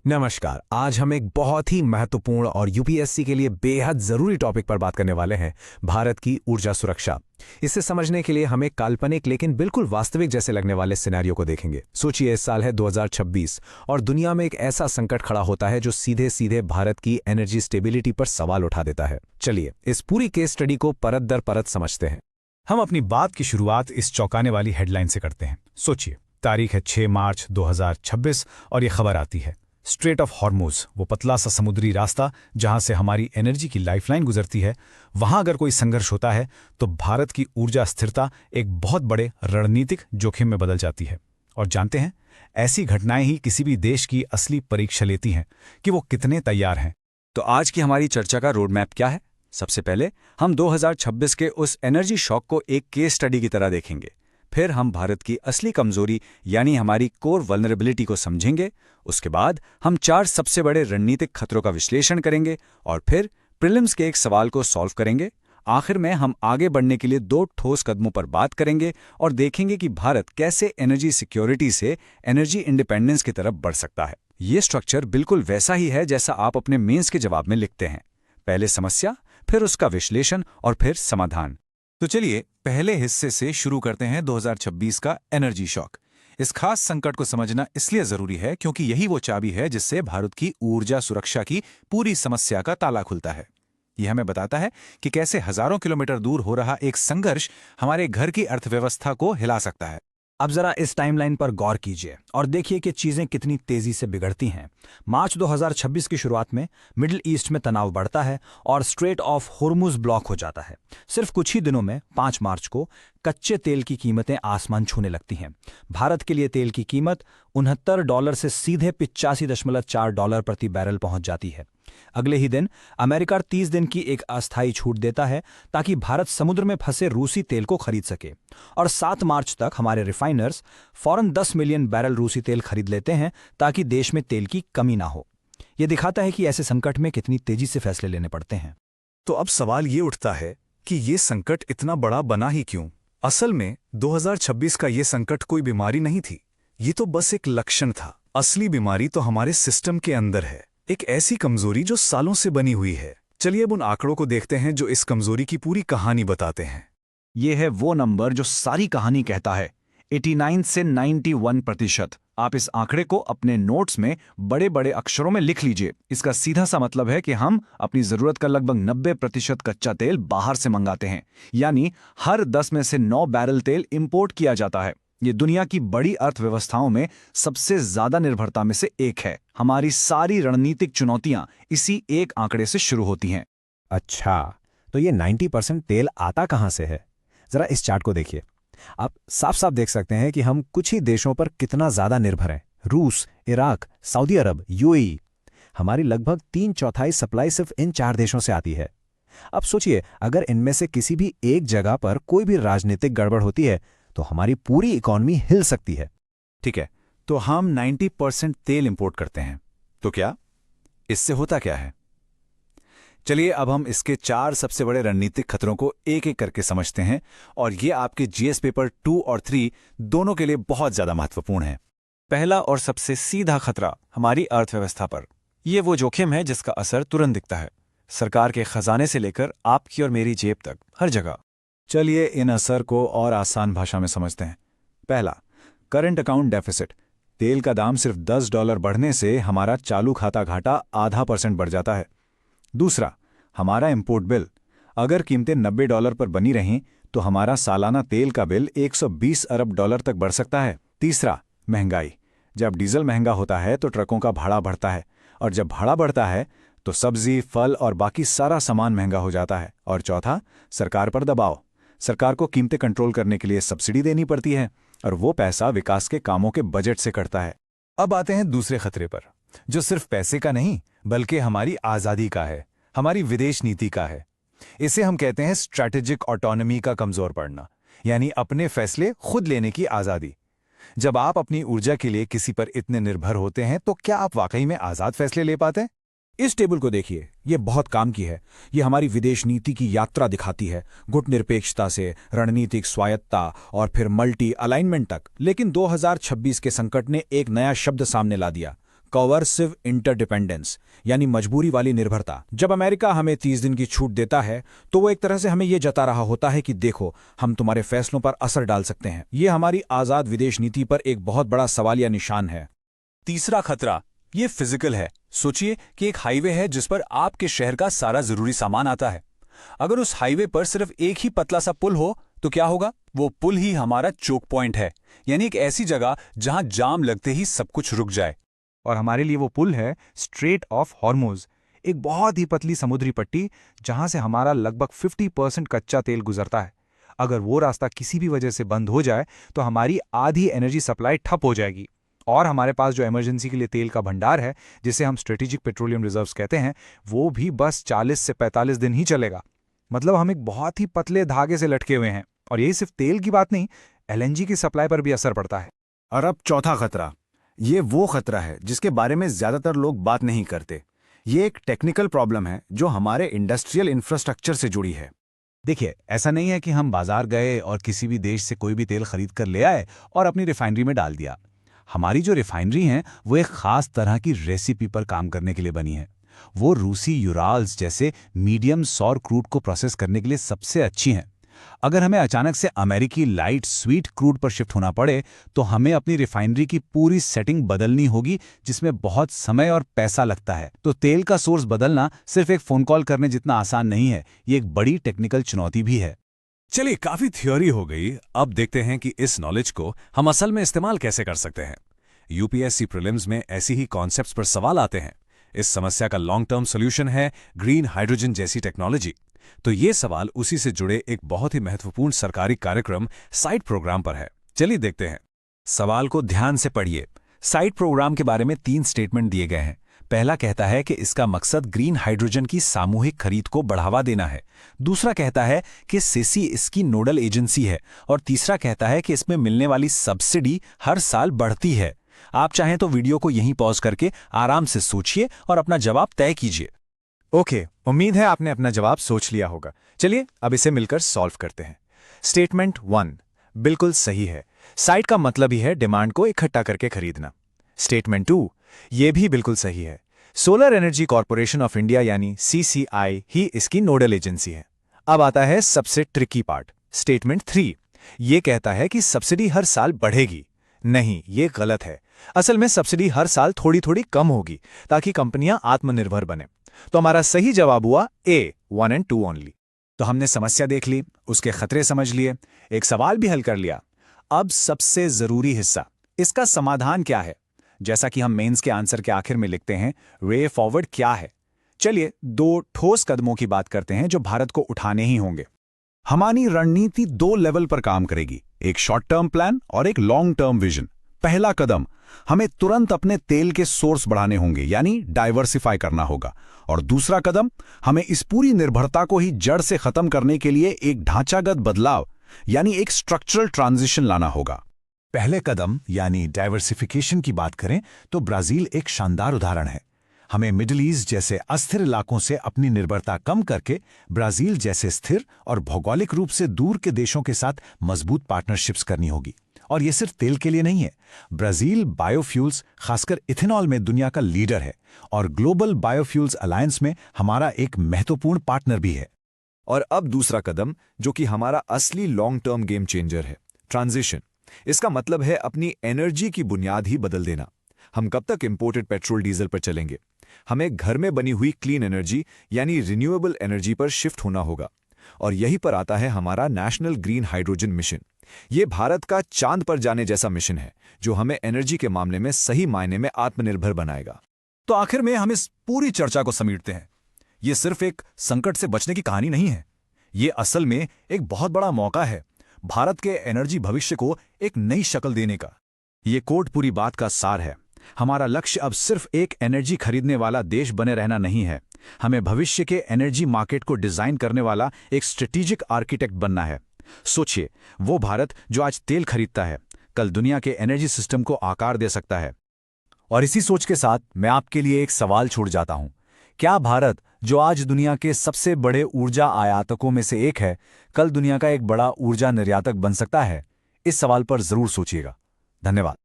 नमस्कार। आज हम एक बहुत ही महत्वपूर्ण और यूपीएससी के लिए बेहद जरूरी टॉपिक पर बात करने वाले हैं, भारत की ऊर्जा सुरक्षा। इसे समझने के लिए हम एक काल्पनिक लेकिन बिल्कुल वास्तविक जैसे लगने वाले सिनेरियो को देखेंगे। सोचिए, इस साल है 2026 और दुनिया में एक ऐसा संकट खड़ा होता है जो सीधे सीधे भारत की एनर्जी स्टेबिलिटी पर सवाल उठा देता है। चलिए इस पूरी केस स्टडी को परत दर परत समझते हैं। हम अपनी बात की शुरुआत इस चौंकाने वाली हेडलाइन से करते हैं। सोचिए, तारीख है 6 मार्च 2026 और ये खबर आती है, स्ट्रेट ऑफ हॉर्मुज, वो पतला सा समुद्री रास्ता जहां से हमारी एनर्जी की लाइफलाइन गुजरती है, वहां अगर कोई संघर्ष होता है तो भारत की ऊर्जा स्थिरता एक बहुत बड़े रणनीतिक जोखिम में बदल जाती है। और जानते हैं, ऐसी घटनाएं ही किसी भी देश की असली परीक्षा लेती हैं कि वो कितने तैयार हैं। तो आज की हमारी चर्चा का रोड मैप क्या है? सबसे पहले हम 2026 के उस एनर्जी शॉक को एक केस स्टडी की तरह देखेंगे। फिर हम भारत की असली कमजोरी यानी हमारी कोर वल्नरेबिलिटी को समझेंगे। उसके बाद हम 4 सबसे बड़े रणनीतिक खतरों का विश्लेषण करेंगे और फिर प्रीलिम्स के एक सवाल को सॉल्व करेंगे। आखिर में हम आगे बढ़ने के लिए 2 ठोस कदमों पर बात करेंगे और देखेंगे कि भारत कैसे एनर्जी सिक्योरिटी से एनर्जी इंडिपेंडेंस की तरफ बढ़ सकता है। ये स्ट्रक्चर बिल्कुल वैसा ही है जैसा आप अपने मेंस के जवाब में लिखते हैं। पहले समस्या, फिर उसका विश्लेषण और फिर समाधान। तो चलिए पहले हिस्से से शुरू करते हैं 2026 का एनर्जी शॉक। इस खास संकट को समझना इसलिए जरूरी है क्योंकि यही वो चाबी है जिससे भारत की ऊर्जा सुरक्षा की पूरी समस्या का ताला खुलता है। यह हमें बताता है कि कैसे हजारों किलोमीटर दूर हो रहा एक संघर्ष हमारे घर की अर्थव्यवस्था को हिला सकता है। अब जरा इस टाइमलाइन पर गौर कीजिए और देखिए कि चीजें कितनी तेजी से बिगड़ती हैं। मार्च 2026 की शुरुआत में मिडिल ईस्ट में तनाव बढ़ता है और स्ट्रेट ऑफ होर्मुज ब्लॉक हो जाता है। सिर्फ कुछ ही दिनों में 5 मार्च को कच्चे तेल की कीमतें आसमान छूने लगती हैं। भारत के लिए तेल की कीमत $69 से सीधे $85.4 प्रति बैरल पहुंच जाती है। अगले ही दिन अमेरिका 30 दिन की एक अस्थायी छूट देता है ताकि भारत समुद्र में फंसे रूसी तेल को खरीद सके, और 7 मार्च तक हमारे रिफाइनर्स फौरन 10 मिलियन बैरल रूसी तेल खरीद लेते हैं ताकि देश में तेल की कमी ना हो। यह दिखाता है कि ऐसे संकट में कितनी तेजी से फैसले लेने पड़ते हैं। तो अब सवाल ये उठता है कि ये संकट इतना बड़ा बना ही क्यों? असल में 2026 का ये संकट कोई बीमारी नहीं थी, ये तो बस एक लक्षण था। असली बीमारी तो हमारे सिस्टम के अंदर है, एक ऐसी कमजोरी जो सालों से बनी हुई है। चलिए अब उन आंकड़ों को देखते हैं जो इस कमजोरी की पूरी कहानी बताते हैं। ये है वो नंबर जो सारी कहानी कहता है, 89 से 91%। आप इस आंकड़े को अपने नोट्स में बड़े बड़े अक्षरों में लिख लीजिए। इसका सीधा सा मतलब है कि हम अपनी जरूरत का लगभग 90% कच्चा तेल बाहर से मंगाते हैं, यानी हर 10 में से 9 बैरल तेल इंपोर्ट किया जाता है। ये दुनिया की बड़ी अर्थव्यवस्थाओं में सबसे ज्यादा निर्भरता में से एक है। हमारी सारी रणनीतिक चुनौतियां इसी एक आंकड़े से शुरू होती हैं। अच्छा, तो ये 90% तेल आता कहां से है? जरा इस चार्ट को देखिए। आप साफ साफ देख सकते हैं कि हम कुछ ही देशों पर कितना ज्यादा निर्भर हैं। रूस, इराक, सऊदी अरब, यूएई। हमारी लगभग 3/4 सप्लाई सिर्फ इन 4 देशों से आती है। अब सोचिए, अगर इनमें से किसी भी एक जगह पर कोई भी राजनीतिक गड़बड़ होती है तो हमारी पूरी इकॉनमी हिल सकती है। ठीक है, तो हम 90% तेल इंपोर्ट करते हैं, तो क्या इससे होता क्या है? चलिए अब हम इसके 4 सबसे बड़े रणनीतिक खतरों को एक एक करके समझते हैं, और ये आपके जीएस पेपर 2 और 3 दोनों के लिए बहुत ज्यादा महत्वपूर्ण है। पहला और सबसे सीधा खतरा हमारी अर्थव्यवस्था पर। यह वो जोखिम है जिसका असर तुरंत दिखता है, सरकार के खजाने से लेकर आपकी और मेरी जेब तक, हर जगह। चलिए इन असर को और आसान भाषा में समझते हैं। पहला, करंट अकाउंट डेफिसिट। तेल का दाम सिर्फ $10 बढ़ने से हमारा चालू खाता घाटा ½ % बढ़ जाता है। दूसरा, हमारा इंपोर्ट बिल। अगर कीमतें $90 पर बनी रहें तो हमारा सालाना तेल का बिल $120 अरब तक बढ़ सकता है। तीसरा, महंगाई। जब डीजल महंगा होता है तो ट्रकों का भाड़ा बढ़ता है, और जब भाड़ा बढ़ता है तो सब्जी, फल और बाकी सारा सामान महंगा हो जाता है। और चौथा, सरकार पर दबाव। सरकार को कीमतें कंट्रोल करने के लिए सब्सिडी देनी पड़ती है, और वो पैसा विकास के कामों के बजट से कटता है। अब आते हैं दूसरे खतरे पर, जो सिर्फ पैसे का नहीं बल्कि हमारी आजादी का है, हमारी विदेश नीति का है। इसे हम कहते हैं स्ट्रैटेजिक ऑटोनॉमी का कमजोर पड़ना, यानी अपने फैसले खुद लेने की आजादी। जब आप अपनी ऊर्जा के लिए किसी पर इतने निर्भर होते हैं तो क्या आप वाकई में आजाद फैसले ले पाते हैं? इस टेबल को देखिए, ये बहुत काम की है। ये हमारी विदेश नीति की यात्रा दिखाती है, गुटनिरपेक्षता से रणनीतिक स्वायत्ता और फिर मल्टी अलाइनमेंट तक। लेकिन 2026 के संकट ने एक नया शब्द सामने ला दिया, कॉवर्सिव इंटरडिपेंडेंस यानी मजबूरी वाली निर्भरता। जब अमेरिका हमें 30 दिन की छूट देता है तो वो एक तरह से हमें ये जता रहा होता है कि देखो, हम तुम्हारे फैसलों पर असर डाल सकते हैं। ये हमारी आज़ाद विदेश नीति पर एक बहुत बड़ा सवालिया निशान है। तीसरा खतरा ये फिजिकल है। सोचिए कि एक हाईवे है जिस पर आपके शहर का सारा जरूरी सामान आता है। अगर उस हाईवे पर सिर्फ एक ही पतला सा पुल हो तो क्या होगा? वो पुल ही हमारा चोक पॉइंट है, यानी एक ऐसी जगह जहां जाम लगते ही सब कुछ रुक जाए। और हमारे लिए वो पुल है स्ट्रेट ऑफ हॉर्मुज, एक बहुत ही पतली समुद्री पट्टी जहां से हमारा लगभग 50% कच्चा तेल गुजरता है। अगर वो रास्ता किसी भी वजह से बंद हो जाए तो हमारी आधी एनर्जी सप्लाई ठप हो जाएगी और हमारे पास जो इमरजेंसी के लिए तेल का भंडार है, जिसे हम स्ट्रेटेजिक पेट्रोलियम रिजर्व्स कहते हैं, वो भी बस 40 से 45 दिन ही चलेगा। मतलब हम एक बहुत ही पतले धागे से लटके हुए हैं। और यही सिर्फ तेल की बात नहीं, एलएनजी की सप्लाई पर भी असर पड़ता है। और अब चौथा खतरा, ये वो खतरा है जिसके बारे में ज्यादातर लोग बात नहीं करते। ये एक टेक्निकल प्रॉब्लम है जो हमारे इंडस्ट्रियल इंफ्रास्ट्रक्चर से जुड़ी है। देखिए, ऐसा नहीं है कि हम बाजार गए और किसी भी देश से कोई भी तेल खरीद कर ले आए और अपनी रिफाइनरी में डाल दिया। हमारी जो रिफाइनरी हैं वो एक खास तरह की रेसिपी पर काम करने के लिए बनी है। वो रूसी यूराल्स जैसे मीडियम सौर क्रूड को प्रोसेस करने के लिए सबसे अच्छी हैं। अगर हमें अचानक से अमेरिकी लाइट स्वीट क्रूड पर शिफ्ट होना पड़े तो हमें अपनी रिफाइनरी की पूरी सेटिंग बदलनी होगी, जिसमें बहुत समय और पैसा लगता है। तो तेल का सोर्स बदलना सिर्फ एक फोन कॉल करने जितना आसान नहीं है, ये एक बड़ी टेक्निकल चुनौती भी है। चलिए, काफी थ्योरी हो गई। अब देखते हैं कि इस नॉलेज को हम असल में इस्तेमाल कैसे कर सकते हैं। यूपीएससी प्रीलिम्स में ऐसी ही कॉन्सेप्ट्स पर सवाल आते हैं। इस समस्या का लॉन्ग टर्म सोल्यूशन है ग्रीन हाइड्रोजन जैसी टेक्नोलॉजी। तो ये सवाल उसी से जुड़े एक बहुत ही महत्वपूर्ण सरकारी कार्यक्रम साइट प्रोग्राम पर है। चलिए देखते हैं। सवाल को ध्यान से पढ़िए। साइट प्रोग्राम के बारे में 3 स्टेटमेंट दिए गए हैं। पहला कहता है कि इसका मकसद ग्रीन हाइड्रोजन की सामूहिक खरीद को बढ़ावा देना है। दूसरा कहता है कि सेसी इसकी नोडल एजेंसी है। और तीसरा कहता है कि इसमें मिलने वाली सब्सिडी हर साल बढ़ती है। आप चाहें तो वीडियो को यहीं पॉज करके आराम से सोचिए और अपना जवाब तय कीजिए। ओके, उम्मीद है आपने अपना जवाब सोच लिया होगा। चलिए अब इसे मिलकर सॉल्व करते हैं। स्टेटमेंट 1 बिल्कुल सही है। साइट का मतलब ही है डिमांड को इकट्ठा करके खरीदना। स्टेटमेंट 2 ये भी बिल्कुल सही है। Solar energy corporation of India यानी सीसीआई ही इसकी नोडल एजेंसी है। अब आता है सबसे ट्रिकी पार्ट। स्टेटमेंट 3 ये कहता है कि सब्सिडी हर साल बढ़ेगी। नहीं, ये गलत है। असल में सब्सिडी हर साल थोड़ी थोड़ी कम होगी ताकि कंपनियां आत्मनिर्भर बने। तो हमारा सही जवाब हुआ ए 1 और 2 ओनली। तो हमने समस्या देख ली, उसके खतरे समझ लिए, एक सवाल भी हल कर लिया। अब सबसे जरूरी हिस्सा, इसका समाधान क्या है? जैसा कि हम मेंस के आंसर के आखिर में लिखते हैं, वे फॉरवर्ड क्या है? चलिए 2 ठोस कदमों की बात करते हैं जो भारत को उठाने ही होंगे। हमारी रणनीति 2 लेवल पर काम करेगी, एक शॉर्ट टर्म प्लान और एक लॉन्ग टर्म विजन। पहला कदम, हमें तुरंत अपने तेल के सोर्स बढ़ाने होंगे, यानी डाइवर्सिफाई करना होगा। और दूसरा कदम, हमें इस पूरी निर्भरता को ही जड़ से खत्म करने के लिए एक ढांचागत बदलाव यानी एक स्ट्रक्चरल ट्रांजिशन लाना होगा। पहले कदम यानी डाइवर्सिफिकेशन की बात करें तो ब्राजील एक शानदार उदाहरण है। हमें मिडिल ईस्ट जैसे अस्थिर इलाकों से अपनी निर्भरता कम करके ब्राजील जैसे स्थिर और भौगोलिक रूप से दूर के देशों के साथ मजबूत पार्टनरशिप्स करनी होगी। और ये सिर्फ तेल के लिए नहीं है। ब्राजील बायोफ्यूल्स, खासकर इथेनॉल में दुनिया का लीडर है और ग्लोबल बायोफ्यूल्स अलायंस में हमारा एक महत्वपूर्ण पार्टनर भी है। और अब दूसरा कदम, जो कि हमारा असली लॉन्ग टर्म गेम चेंजर है, ट्रांजिशन। इसका मतलब है अपनी एनर्जी की बुनियाद ही बदल देना। हम कब तक इंपोर्टेड पेट्रोल डीजल पर चलेंगे? हमें घर में बनी हुई क्लीन एनर्जी यानी रिन्यूएबल एनर्जी पर शिफ्ट होना होगा। और यहीं पर आता है हमारा नेशनल ग्रीन हाइड्रोजन मिशन। ये भारत का चांद पर जाने जैसा मिशन है जो हमें एनर्जी के मामले में सही मायने में आत्मनिर्भर बनाएगा। तो आखिर में हम इस पूरी चर्चा को समेटते हैं। ये सिर्फ एक संकट से बचने की कहानी नहीं है, ये असल में एक बहुत बड़ा मौका है भारत के एनर्जी भविष्य को एक नई शक्ल देने का। ये कोड पूरी बात का सार है। हमारा लक्ष्य अब सिर्फ एक एनर्जी खरीदने वाला देश बने रहना नहीं है, हमें भविष्य के एनर्जी मार्केट को डिजाइन करने वाला एक स्ट्रेटेजिक आर्किटेक्ट बनना है। सोचिए, वो भारत जो आज तेल खरीदता है, कल दुनिया के एनर्जी सिस्टम को आकार दे सकता है। और इसी सोच के साथ मैं आपके लिए एक सवाल छोड़ जाता हूं। क्या भारत, जो आज दुनिया के सबसे बड़े ऊर्जा आयातकों में से एक है, कल दुनिया का एक बड़ा ऊर्जा निर्यातक बन सकता है? इस सवाल पर जरूर सोचिएगा। धन्यवाद।